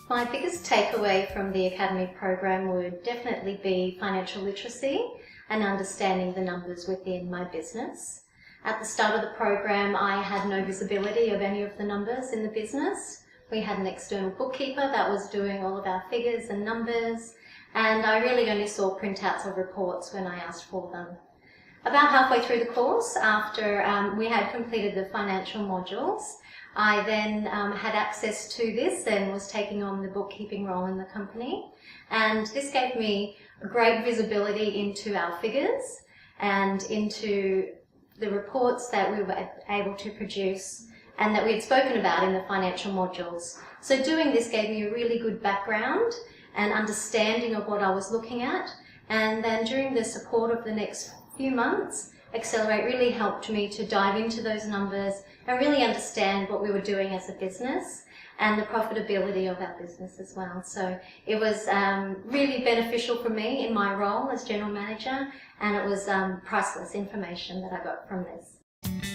My biggest takeaway from the Academy program would definitely be financial literacy and understanding the numbers within my business. At the start of the program, I had no visibility of any of the numbers in the business. We had an external bookkeeper that was doing all of our figures and numbers, and I really only saw printouts of reports when I asked for them. About halfway through the course, after we had completed the financial modules, I then had access to this and was taking on the bookkeeping role in the company. And this gave me great visibility into our figures and into the reports that we were able to produce and that we had spoken about in the financial modules. So doing this gave me a really good background and understanding of what I was looking at. And then during the support of the next few months, Acceler8 really helped me to dive into those numbers and really understand what we were doing as a business and the profitability of our business as well. So it was really beneficial for me in my role as General Manager, and it was priceless information that I got from this.